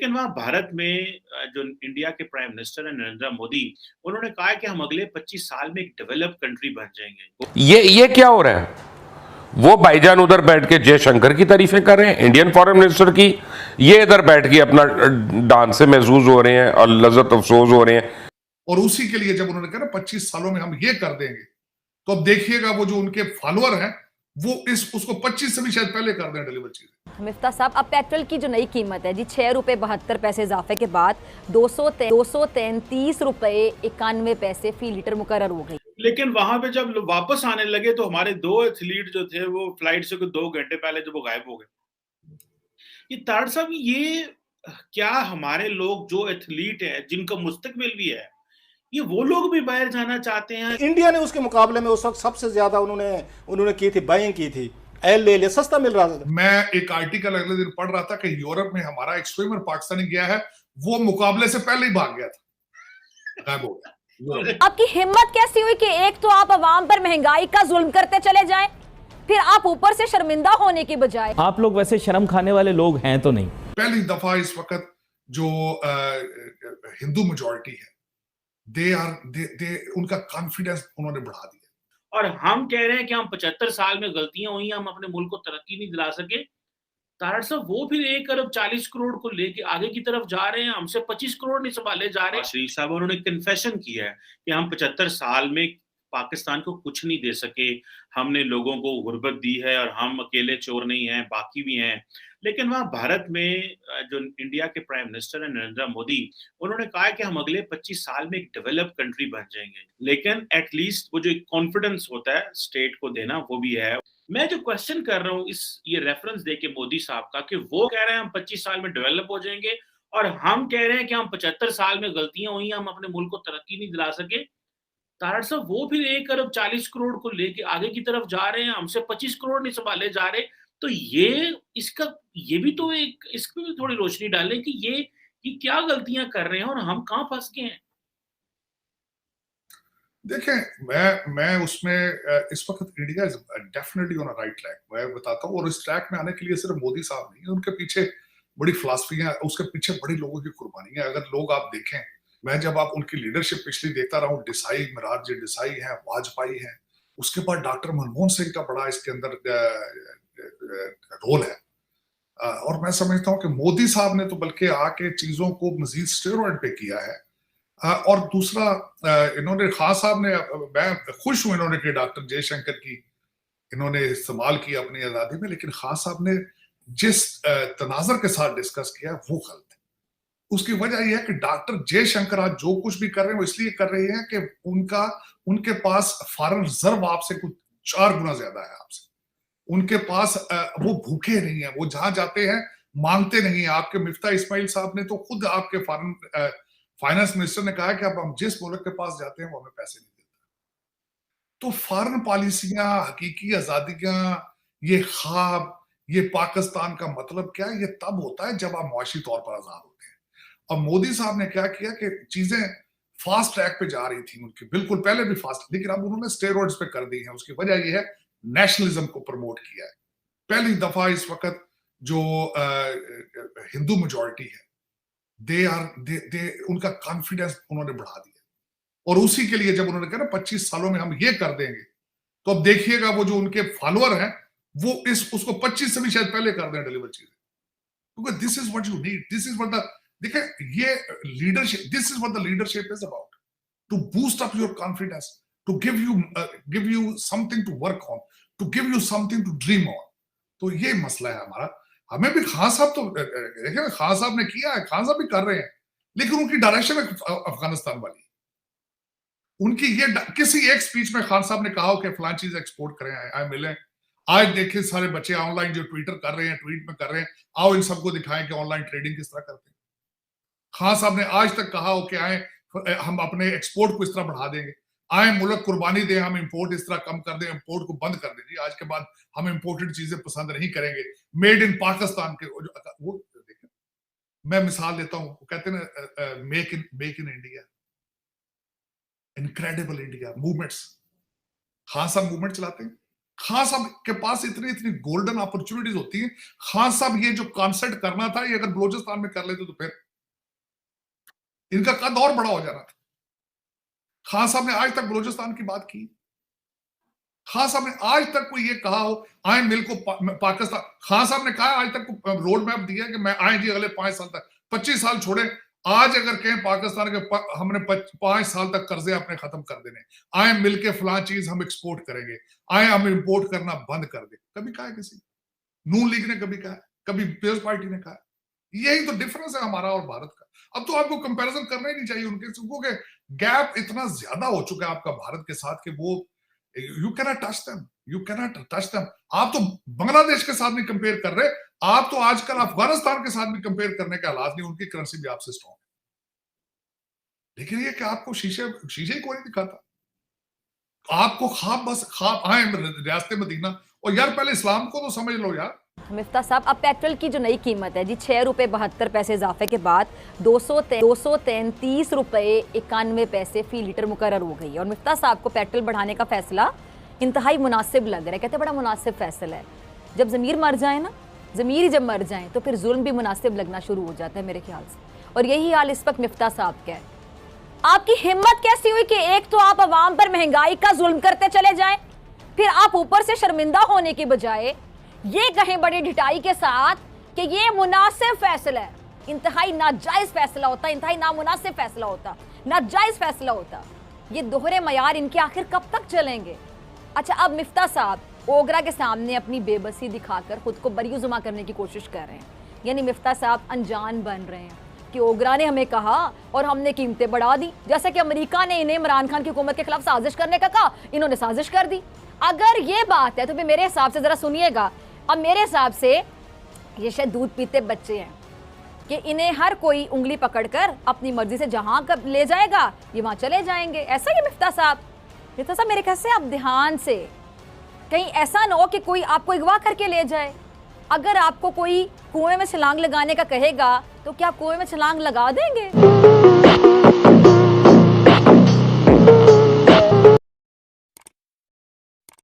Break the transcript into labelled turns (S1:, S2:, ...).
S1: लेकिन वहाँ भारत में जो इंडिया के प्राइम मिनिस्टर हैं नरेंद्र मोदी, उन्होंने कहा है कि हम अगले 25 साल में एक डेवलप्ड कंट्री बन जाएंगे।
S2: ये क्या हो रहा है? वो भाईजान उधर बैठ के जयशंकर की तारीफें कर रहे हैं, इंडियन फॉरेन मिनिस्टर की। ये इधर बैठ के अपना डांस से महसूस हो रहे हैं और लज्जत अफसोस हो रहे हैं।
S3: और उसी के लिए जब उन्होंने कहा ना 25 सालों में हम ये कर देंगे, तो अब देखिएगा वो जो उनके फॉलोअर हैं वो उसको 25 से भी शायद पहले कर दें डिलीवर चीजें।
S4: मिफ्ता साहब, अब पेट्रोल की जो नई कीमत है जी, 6 रुपए 72 पैसे इजाफे के बाद 233 रुपए 91 पैसे फी लीटर मुकर्रर हो गई।
S1: लेकिन वहां पे जब वापस आने लगे तो हमारे 2 एथलीट जो थे वो फ्लाइट से 2 घंटे पहले जब वो गायब हो गए। ये तारड़ साहब, ये क्या हमारे लोग जो एथलीट है जिनका मुस्तकबिल भी है, ये वो लोग भी बाहर जाना चाहते हैं?
S5: इंडिया ने उसके मुकाबले में उस वक्त सबसे ज्यादा उन्होंने की थी, बाइंग की थी, एल ले ले, सस्ता मिल रहा था।
S3: मैं एक आर्टिकल अगले दिन पढ़ रहा था कि यूरोप में हमारा एक स्विमर पाकिस्तानी गया है, वो मुकाबले से पहले ही भाग गया था, गायब हो गया।
S4: आपकी हिम्मत कैसी हुई कि एक तो आप अवाम पर महंगाई का जुल्म करते चले जाएं, फिर आप ऊपर से शर्मिंदा होने के बजाय।
S6: आप लोग वैसे शर्म खाने वाले लोग हैं तो नहीं।
S3: पहली दफा इस वक्त जो हिंदू मेजॉरिटी है, उनका कॉन्फिडेंस उन्होंने बढ़ा दिया।
S1: और हम कह रहे हैं कि हम 75 साल में गलतियां हुई, हम अपने मुल्क को तरक्की नहीं दिला सके। तारड़ साहब, वो फिर 1 अरब 40 करोड़ को लेके आगे की तरफ जा रहे हैं, हमसे 25 करोड़ नहीं संभाले जा रहे। शरीफ साहब, उन्होंने कन्फेशन किया है कि हम 75 साल में पाकिस्तान को कुछ नहीं दे सके, हमने लोगों को गुर्बत दी है और हम अकेले चोर नहीं हैं, बाकी भी हैं। लेकिन वहाँ भारत में जो इंडिया के प्राइम मिनिस्टर हैं नरेंद्र मोदी, उन्होंने कहा है कि हम अगले 25 साल में एक डेवलप्ड कंट्री बन जाएंगे। लेकिन एटलीस्ट वो जो एक कॉन्फिडेंस होता है स्टेट को देना, वो भी है। मैं जो क्वेश्चन कर रहा हूँ ये रेफरेंस देके मोदी साहब का, कि वो कह रहे हैं हम 25 साल में डेवलप हो जाएंगे और हम कह रहे हैं कि हम 75 साल में गलतियां हुई, हम अपने मुल्क को तरक्की नहीं दिला सके। तारड़ साहब, वो फिर 1 अरब 40 करोड़ को लेके आगे की तरफ जा रहे हैं, हमसे 25 करोड़ नहीं संभाले जा रहे। तो ये भी तो एक, इस पे भी थोड़ी रोशनी डालें कि ये क्या गलतियां कर रहे हैं और हम कहां फंस गए हैं।
S3: देखें, मैं उसमें इस वक्त India is definitely on a right track, मैं बताता हूँ। और इस ट्रैक में आने के लिए सिर्फ मोदी साहब नहीं है, उनके पीछे बड़ी फिलॉसफियां, उसके पीछे बड़ी लोगों की कुर्बानी है। अगर लोग आप देखें, मैं जब आप उनकी लीडरशिप पिछली देखता रहा हूँ, देसाई, मोरारजी देसाई हैं, वाजपेयी हैं, उसके बाद डॉक्टर मनमोहन सिंह का बड़ा इसके अंदर रोल है। और मैं समझता हूँ कि मोदी साहब ने तो बल्कि आके चीजों को मजीद स्टेरॉइड पे किया है। और दूसरा, इन्होंने, खान साहब ने, मैं खुश हूं इन्होंने कि डॉक्टर जयशंकर की इन्होंने इस्तेमाल किया अपनी आजादी में, लेकिन खान साहब ने जिस तनाजर के साथ डिस्कस किया वो गलत है। उसकी वजह यह है कि डॉक्टर जयशंकर आज जो कुछ भी कर रहे हैं वो इसलिए कर रहे हैं कि उनके पास फॉरेन रिजर्व आपसे कुछ 4 गुना ज्यादा है आपसे। उनके पास वो भूखे नहीं है, वो जहां जाते हैं मांगते नहीं है। आपके मिफ्ता इस्माइल साहब ने तो खुद आपके फाइनेंस मिनिस्टर ने कहा कि अब हम जिस मुल्क के पास जाते हैं वो हमें पैसे नहीं देता। तो फॉरेन पॉलिसियां, हकीकी आजादियां, ये ख्वाब, ये पाकिस्तान का मतलब क्या है, ये तब होता है जब आप मुआशी तौर पर आजाद होते हैं। अब मोदी साहब ने क्या किया कि चीजें फास्ट ट्रैक पे जा रही थी उनकी, बिल्कुल पहले भी फास्ट, लेकिन अब उन्होंने स्टेरॉइड्स पे कर दी है। उसकी वजह यह है नेशनलिज्म को प्रमोट किया है। पहली दफा इस वक्त जो हिंदू मेजॉरिटी है, उनका कॉन्फिडेंस उन्होंने बढ़ा दिया। और उसी के लिए जब उन्होंने कहा ना 25 सालों में हम ये कर देंगे, तो अब देखिएगा वो जो उनके फॉलोअर हैं वो उसको 25 से भी शायद पहले कर दें डिलीवर चीजें। क्योंकि this is what you need, this is what the, देखिए ये leadership, this is what the leadership is about, to boost up your confidence, to give you something to work on, to give you something to dream on. तो ये मसला है हमारा। हमें भी खान साहब, तो देखिए खान साहब ने किया है, खान साहब भी कर रहे हैं, लेकिन उनकी डायरेक्शन है अफगानिस्तान वाली। उनकी ये, किसी एक स्पीच में खान साहब ने कहा हो कि फलां चीज एक्सपोर्ट करें, आए मिलें। आज देखिए सारे बच्चे ऑनलाइन जो ट्विटर कर रहे हैं, ट्वीट में कर रहे हैं, आओ इन सबको दिखाएं कि ऑनलाइन ट्रेडिंग किस तरह करते हैं। खान साहब ने आज तक कहा हो कि आए हम अपने एक्सपोर्ट को इस तरह बढ़ा देंगे, आए मुल्क कुर्बानी दें, हम इंपोर्ट इस तरह कम कर दें, इंपोर्ट को बंद कर दें, आज के बाद हम इंपोर्टेड चीजें पसंद नहीं करेंगे, मेड इन पाकिस्तान के वो देखें। मैं मिसाल देता हूं, कहते हैं make in India, incredible India movements. Khan साहब मूवमेंट चलाते हैं, खान साहब के पास इतनी इतनी गोल्डन अपॉर्चुनिटीज होती है। खान साहब ये जो कॉन्सर्ट करना था, ये अगर बलूचिस्तान में कर लेते तो फिर इनका कद और बड़ा हो जाना था। खान साहब ने आज तक बलूचिस्तान की बात की? खान साहब ने आज तक कोई ये कहा हो आए मिल को पाकिस्तान? खान साहब ने कहा आज तक रोड मैप दिया कि मैं आए जी अगले 5 साल तक, 25 साल छोड़े। आज अगर कहें पाकिस्तान के हमने 5 साल तक कर्जे अपने खत्म कर देने, आए मिलके फलां चीज हम एक्सपोर्ट करेंगे, आए हम इंपोर्ट करना बंद कर दे, कभी कहा है किसी? नून लीग ने कभी कहा? कभी पीपल्स पार्टी ने कहा? यही तो डिफरेंस है हमारा और भारत का। अब तो आपको कंपैरिजन करना ही नहीं चाहिए उनके, क्योंकि गैप इतना ज्यादा हो चुका है आपका भारत के साथ कि वो you cannot touch them, you cannot touch them. आप तो बांग्लादेश के साथ नहीं कंपेयर कर रहे, आप तो आजकल अफगानिस्तान के साथ भी कंपेयर करने के हालात नहीं, उनकी करेंसी भी आपसे स्ट्रॉन्ग है। लेकिन ये कि आपको शीशे ही कोई नहीं दिखाता, आपको ख्वाब आए रियासत मदीना। और यार पहले इस्लाम को तो समझ लो यार।
S4: मिफ्ता साहब, अब पेट्रोल की जो नई कीमत है जी, 6 रुपये 72 पैसे इजाफे के बाद 233 रुपये 91 पैसे फी लीटर मुकर्रर हो गई है। और मिफ्ता साहब को पेट्रोल बढ़ाने का फैसला इंतहाई मुनासिब लग रहा है। कहते बड़ा मुनासिब फैसला है। जब ज़मीर मर जाए ना, ज़मीर ही जब मर जाए तो फिर जुल्म भी मुनासिब लगना शुरू हो जाता है मेरे ख्याल से। और यही हाल इस वक्त मिफ्ता साहब का है। आपकी हिम्मत कैसी हुई कि एक तो आप अवाम पर महंगाई का जुल्म करते चले जाएं, फिर आप ऊपर से शर्मिंदा होने के बजाय ये कहें बड़ी ढिठाई के साथ कि ये मुनासिब फैसला है। इंतहाई नाजायज फैसला होता, इंतहाई नामुनासिब फैसला होता, नाजायज फैसला होता। ये दोहरे मयार इनके आखिर कब तक चलेंगे? अच्छा, अब मिफ्ता साहब ओगरा के सामने अपनी बेबसी दिखाकर खुद को बरीजुमा करने की कोशिश कर रहे हैं। यानी मिफ्ता साहब अनजान बन रहे हैं कि ओगरा ने हमें कहा और हमने कीमतें बढ़ा दी। जैसे कि अमेरिका ने इन्हें इमरान खान की हुकूमत के खिलाफ साजिश करने का कहा, इन्होंने साजिश कर दी। अगर ये बात है तो फिर मेरे हिसाब से जरा सुनिएगा, अब मेरे हिसाब से ये शायद दूध पीते बच्चे हैं कि इन्हें हर कोई उंगली पकड़कर अपनी मर्जी से जहां कब ले जाएगा ये वहां चले जाएंगे। ऐसा ही मिफ्ता साहब मेरे ख्याल से आप ध्यान से, कहीं ऐसा ना हो कि कोई आपको अगवा करके ले जाए। अगर आपको कोई कुएं में छलांग लगाने का कहेगा तो क्या आप कुएं में छलांग लगा देंगे?